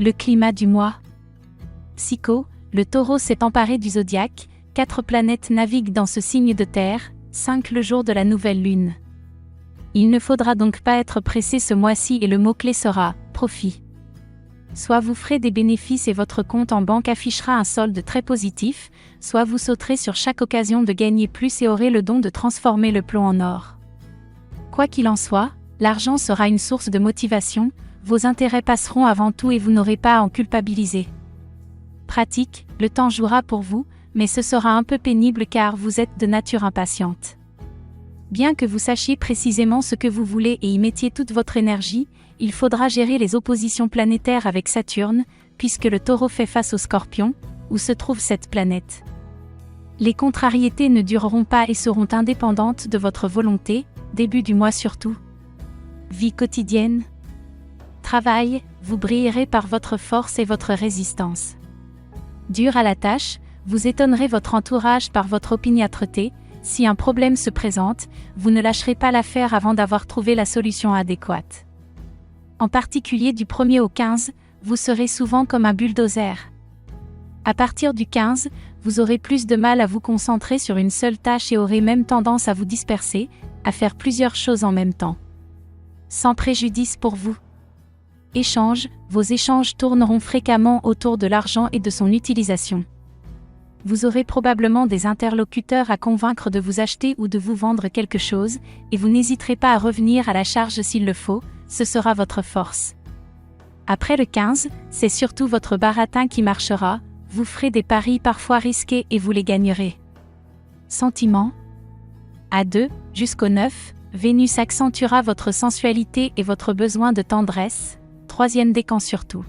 Le climat du mois. Psycho, le Taureau s'est emparé du zodiaque, 4 planètes naviguent dans ce signe de terre, 5 le jour de la nouvelle lune. Il ne faudra donc pas être pressé ce mois-ci et le mot-clé sera « profit ». Soit vous ferez des bénéfices et votre compte en banque affichera un solde très positif, soit vous sauterez sur chaque occasion de gagner plus et aurez le don de transformer le plomb en or. Quoi qu'il en soit, l'argent sera une source de motivation, vos intérêts passeront avant tout et vous n'aurez pas à en culpabiliser. Pratique, le temps jouera pour vous, mais ce sera un peu pénible car vous êtes de nature impatiente. Bien que vous sachiez précisément ce que vous voulez et y mettiez toute votre énergie, il faudra gérer les oppositions planétaires avec Saturne, puisque le Taureau fait face au Scorpion, où se trouve cette planète. Les contrariétés ne dureront pas et seront indépendantes de votre volonté, début du mois surtout. Vie quotidienne. Travail, vous brillerez par votre force et votre résistance. Dur à la tâche, vous étonnerez votre entourage par votre opiniâtreté. Si un problème se présente, vous ne lâcherez pas l'affaire avant d'avoir trouvé la solution adéquate. En particulier du 1er au 15, vous serez souvent comme un bulldozer. À partir du 15, vous aurez plus de mal à vous concentrer sur une seule tâche et aurez même tendance à vous disperser, à faire plusieurs choses en même temps. Sans préjudice pour vous. Échanges, vos échanges tourneront fréquemment autour de l'argent et de son utilisation. Vous aurez probablement des interlocuteurs à convaincre de vous acheter ou de vous vendre quelque chose, et vous n'hésiterez pas à revenir à la charge s'il le faut, ce sera votre force. Après le 15, c'est surtout votre baratin qui marchera, vous ferez des paris parfois risqués et vous les gagnerez. Sentiments. À 2, jusqu'au 9, Vénus accentuera votre sensualité et votre besoin de tendresse, 3e décan surtout.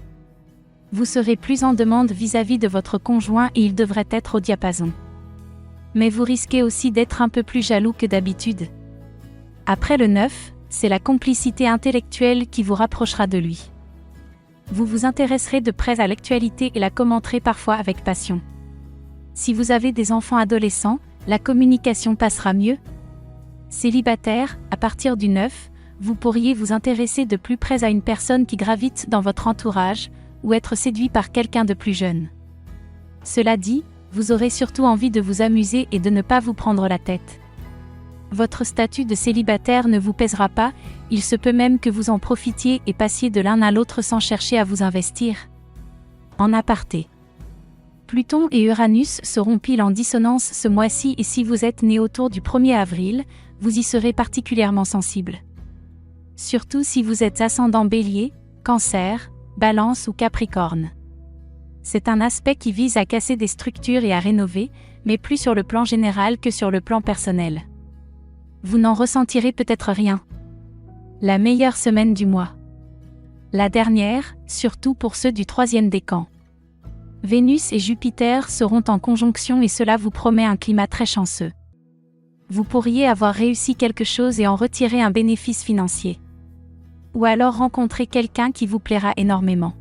Vous serez plus en demande vis-à-vis de votre conjoint et il devrait être au diapason. Mais vous risquez aussi d'être un peu plus jaloux que d'habitude. Après le 9, c'est la complicité intellectuelle qui vous rapprochera de lui. Vous vous intéresserez de près à l'actualité et la commenterez parfois avec passion. Si vous avez des enfants adolescents, la communication passera mieux. Célibataire, à partir du 9, vous pourriez vous intéresser de plus près à une personne qui gravite dans votre entourage, ou être séduit par quelqu'un de plus jeune. Cela dit, vous aurez surtout envie de vous amuser et de ne pas vous prendre la tête. Votre statut de célibataire ne vous pèsera pas, il se peut même que vous en profitiez et passiez de l'un à l'autre sans chercher à vous investir. En aparté. Pluton et Uranus seront pile en dissonance ce mois-ci et si vous êtes né autour du 1er avril, vous y serez particulièrement sensible. Surtout si vous êtes ascendant Bélier, Cancer, Balance ou Capricorne. C'est un aspect qui vise à casser des structures et à rénover, mais plus sur le plan général que sur le plan personnel. Vous n'en ressentirez peut-être rien. La meilleure semaine du mois. La dernière, surtout pour ceux du 3e décan. Vénus et Jupiter seront en conjonction et cela vous promet un climat très chanceux. Vous pourriez avoir réussi quelque chose et en retirer un bénéfice financier. Ou alors rencontrer quelqu'un qui vous plaira énormément.